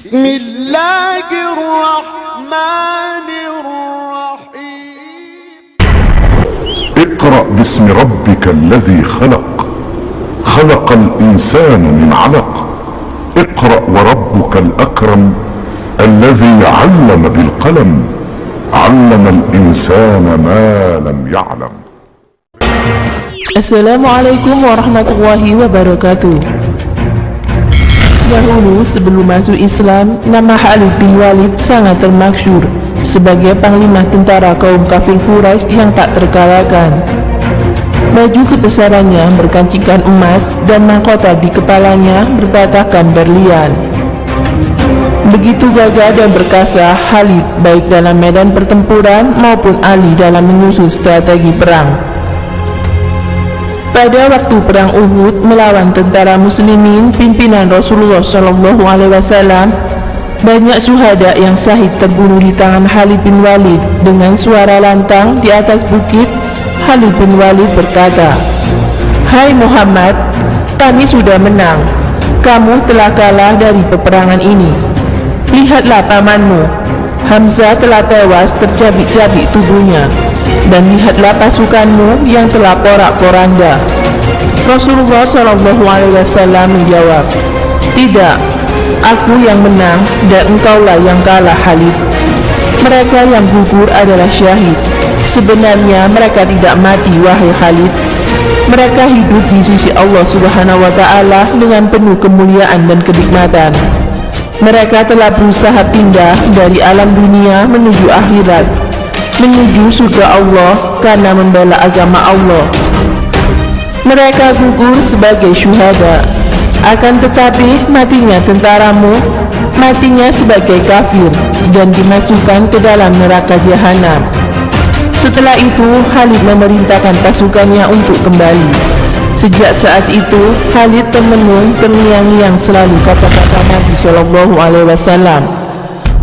Bismillahirrahmanirrahim. اقرأ باسم ربك الذي خلق خلق الإنسان من علق اقرأ وربك الأكرم الذي علم بالقلم علم الإنسان ما لم يعلم. Assalamualaikum warahmatullahi wabarakatuh. Dahulu sebelum masuk Islam, nama Khalid bin Walid sangat termasyhur sebagai panglima tentara kaum kafir Quraisy yang tak terkalahkan. Baju kebesarannya berkancingkan emas dan mahkota di kepalanya bertatakan berlian. Begitu gagah dan perkasa Khalid baik dalam medan pertempuran maupun ahli dalam menyusun strategi perang. Pada waktu perang Uhud melawan tentara muslimin pimpinan Rasulullah SAW, banyak syuhada yang syahid terbunuh di tangan Khalid bin Walid. Dengan suara lantang di atas bukit, Khalid bin Walid berkata, "Hai Muhammad, kami sudah menang. Kamu telah kalah dari peperangan ini. Lihatlah pamanmu, Hamzah telah tewas tercabik-cabik tubuhnya. Dan lihatlah pasukanmu yang telah porak-poranda." Rasulullah SAW menjawab, "Tidak, aku yang menang dan engkaulah yang kalah Khalid. Mereka yang gugur adalah syahid. Sebenarnya mereka tidak mati wahai Khalid. Mereka hidup di sisi Allah Subhanahu wa Ta'ala dengan penuh kemuliaan dan kenikmatan. Mereka telah berusaha pindah dari alam dunia menuju akhirat, menuju surga Allah karena membela agama Allah. Mereka gugur sebagai syuhada. Akan tetapi matinya tentaramu, matinya sebagai kafir dan dimasukkan ke dalam neraka jahanam." Setelah itu Khalid memerintahkan pasukannya untuk kembali. Sejak saat itu Khalid termenung terngiang-ngiang selalu kata-kata Nabi SAW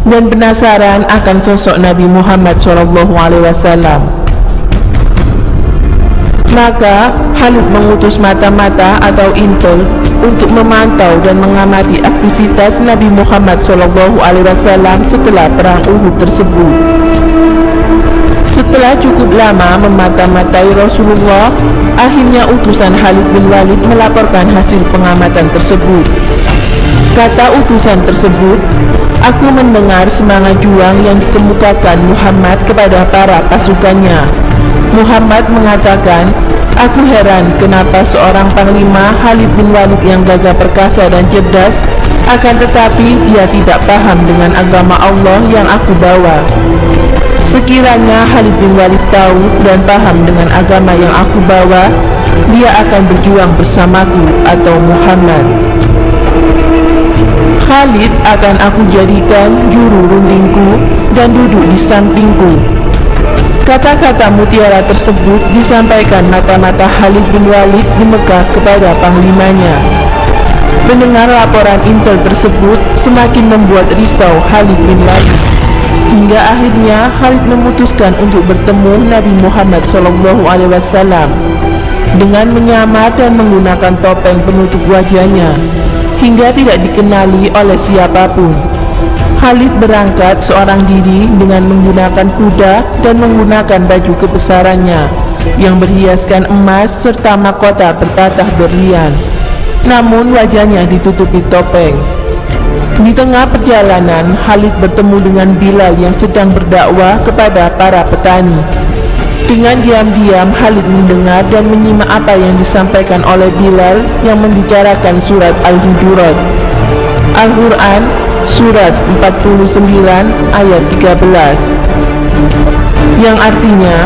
dan penasaran akan sosok Nabi Muhammad SAW. Maka Khalid mengutus mata-mata atau intel untuk memantau dan mengamati aktivitas Nabi Muhammad SAW setelah perang Uhud tersebut. Setelah cukup lama memata-matai Rasulullah, akhirnya utusan Khalid bin Walid melaporkan hasil pengamatan tersebut. Kata utusan tersebut, "Aku mendengar semangat juang yang dikemukakan Muhammad kepada para pasukannya." Muhammad mengatakan, "Aku heran kenapa seorang panglima Khalid bin Walid yang gagah perkasa dan cerdas, akan tetapi dia tidak paham dengan agama Allah yang aku bawa. Sekiranya Khalid bin Walid tahu dan paham dengan agama yang aku bawa, dia akan berjuang bersamaku atau Muhammad. Khalid akan aku jadikan juru rundingku dan duduk di sampingku." Kata-kata mutiara tersebut disampaikan mata-mata Khalid bin Walid di Mekah kepada panglimanya. Mendengar laporan intel tersebut semakin membuat risau Khalid bin Walid, hingga akhirnya Khalid memutuskan untuk bertemu Nabi Muhammad SAW dengan menyamar dan menggunakan topeng penutup wajahnya hingga tidak dikenali oleh siapapun. Khalid berangkat seorang diri dengan menggunakan kuda dan menggunakan baju kebesarannya yang berhiaskan emas serta mahkota bertatah berlian. Namun wajahnya ditutupi topeng. Di tengah perjalanan, Khalid bertemu dengan Bilal yang sedang berdakwah kepada para petani. Dengan diam-diam Khalid mendengar dan menyimak apa yang disampaikan oleh Bilal yang membicarakan surat Al-Hujurat, Al-Quran, surat 49 ayat 13, yang artinya,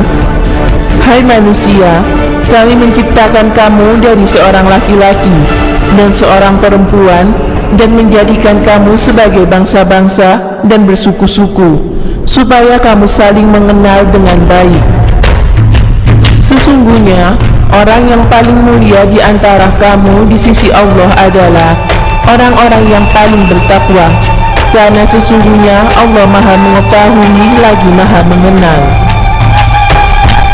"Hai manusia, kami menciptakan kamu dari seorang laki-laki dan seorang perempuan dan menjadikan kamu sebagai bangsa-bangsa dan bersuku-suku supaya kamu saling mengenal dengan baik. Sesungguhnya orang yang paling mulia di antara kamu di sisi Allah adalah orang-orang yang paling bertakwa, karena sesungguhnya Allah Maha Mengetahui lagi Maha Mengenal."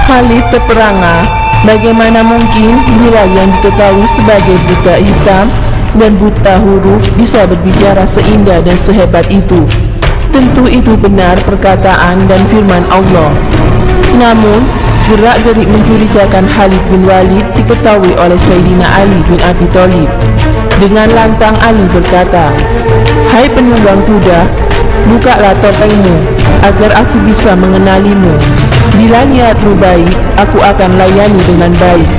Khalid terperangah, bagaimana mungkin Bilal yang diketahui sebagai buta hitam dan buta huruf bisa berbicara seindah dan sehebat itu. Tentu itu benar perkataan dan firman Allah. Namun, gerak-gerik mencurigakan Khalid bin Walid diketahui oleh Sayyidina Ali bin Abi Thalib. Dengan lantang Ali berkata, "Hai penunggang kuda, bukalah topengmu agar aku bisa mengenalimu. Bila niatmu baik, aku akan layani dengan baik.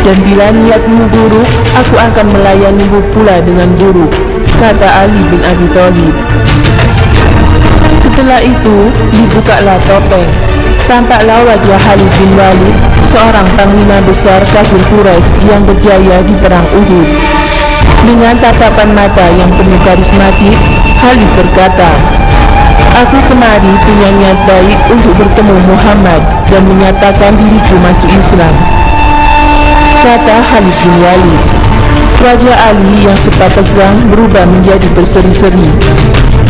Dan bila niatmu buruk, aku akan melayanimu pula dengan buruk," kata Ali bin Abi Thalib. Setelah itu, dibukalah topeng. Tampaklah wajah Khalid bin Walid, seorang panglima besar kafir Quraisy yang berjaya di perang Uhud. Dengan tatapan mata yang penuh karismatik, Khalid berkata, "Aku kemari punya niat baik untuk bertemu Muhammad dan menyatakan diriku masuk Islam," kata Khalid bin Walid. Wajah Ali yang sempat tegang berubah menjadi berseri-seri.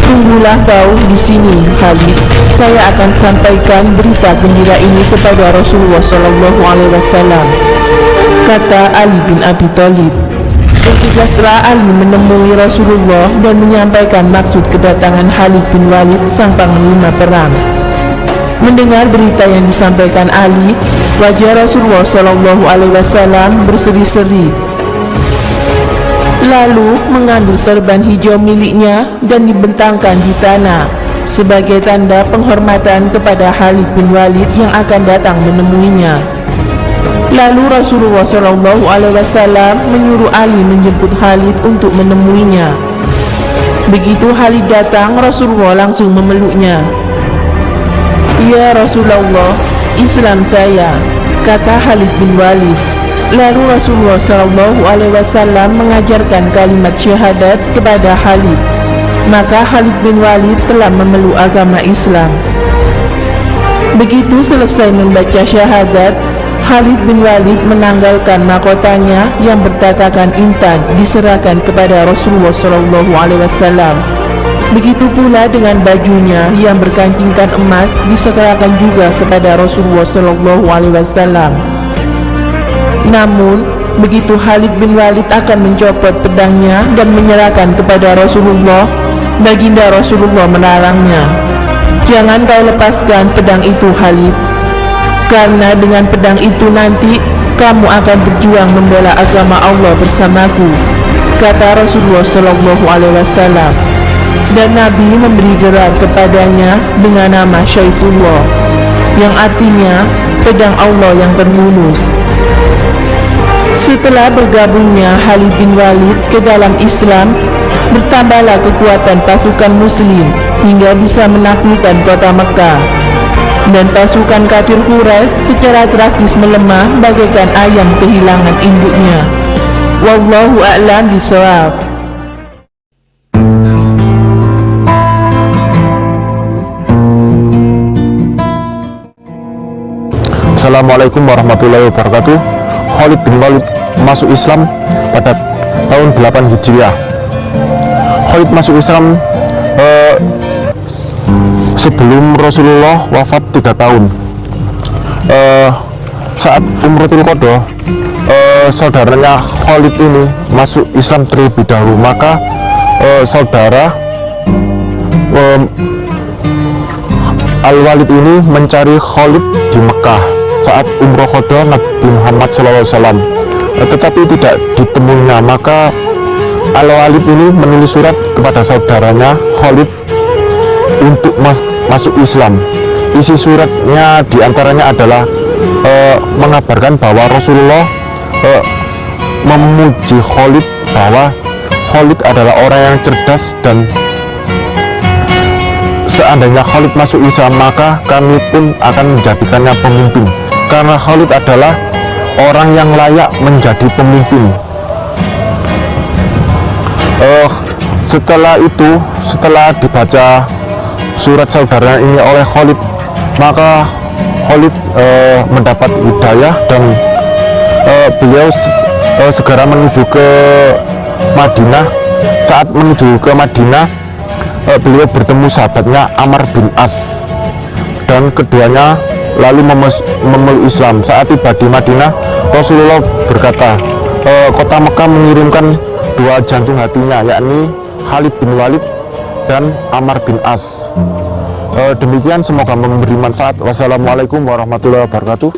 "Tunggulah kau di sini, Khalid. Saya akan sampaikan berita gembira ini kepada Rasulullah SAW," kata Ali bin Abi Thalib. Bertugaslah Ali menemui Rasulullah dan menyampaikan maksud kedatangan Khalid bin Walid, sang panglima perang. Mendengar berita yang disampaikan Ali, wajah Rasulullah SAW berseri-seri. Lalu mengambil serban hijau miliknya dan dibentangkan di tanah sebagai tanda penghormatan kepada Khalid bin Walid yang akan datang menemuinya. Lalu Rasulullah SAW menyuruh Ali menjemput Khalid untuk menemuinya. Begitu Khalid datang, Rasulullah langsung memeluknya. "Ya Rasulullah, Islam saya," kata Khalid bin Walid. Lalu Rasulullah SAW mengajarkan kalimat syahadat kepada Khalid. Maka Khalid bin Walid telah memeluk agama Islam. Begitu selesai membaca syahadat, Khalid bin Walid menanggalkan mahkotanya yang bertatakan intan diserahkan kepada Rasulullah SAW. Begitu pula dengan bajunya yang berkancingkan emas diserahkan juga kepada Rasulullah SAW. Namun, begitu Khalid bin Walid akan mencopot pedangnya dan menyerahkan kepada Rasulullah, baginda Rasulullah melarangnya. "Jangan kau lepaskan pedang itu, Khalid, karena dengan pedang itu nanti kamu akan berjuang membela agama Allah bersamaku," kata Rasulullah SAW. Dan Nabi memberi gelar kepadanya dengan nama Syaifullah, yang artinya pedang Allah yang terhunus. Setelah bergabungnya Khalid bin Walid ke dalam Islam, bertambahlah kekuatan pasukan muslim hingga bisa menaklukkan kota Mekah. Dan pasukan kafir Quraisy secara drastis melemah bagaikan ayam kehilangan induknya. Wallahu a'lam bishawab. Assalamualaikum warahmatullahi wabarakatuh. Khalid bin Walid masuk Islam pada tahun 8 Hijriah. Khalid masuk Islam sebelum Rasulullah wafat 3 tahun. Saat Umratul Qadha, saudaranya Khalid ini masuk Islam terlebih dahulu. Maka saudara Al-Walid ini mencari Khalid di Mekah saat Umrah Qadha Nabi Muhammad SAW, tetapi tidak ditemuinya. Maka Al-Walid ini menulis surat kepada saudaranya Khalid untuk masuk Islam. Isi suratnya diantaranya adalah mengabarkan bahwa Rasulullah memuji Khalid, bahwa Khalid adalah orang yang cerdas, dan seandainya Khalid masuk Islam maka kami pun akan menjadikannya pemimpin, karena Khalid adalah orang yang layak menjadi pemimpin. Setelah itu, setelah dibaca surat saudara ini oleh Khalid, maka Khalid mendapat hidayah dan beliau segera menuju ke Madinah. Saat menuju ke Madinah, beliau bertemu sahabatnya Amr bin As, dan keduanya lalu memeluk Islam. Saat tiba di Madinah, Rasulullah berkata, kota Mekah mengirimkan dua jantung hatinya, yakni Khalid bin Walid dan Ammar bin As. Demikian, semoga memberi manfaat. Wassalamualaikum warahmatullahi wabarakatuh.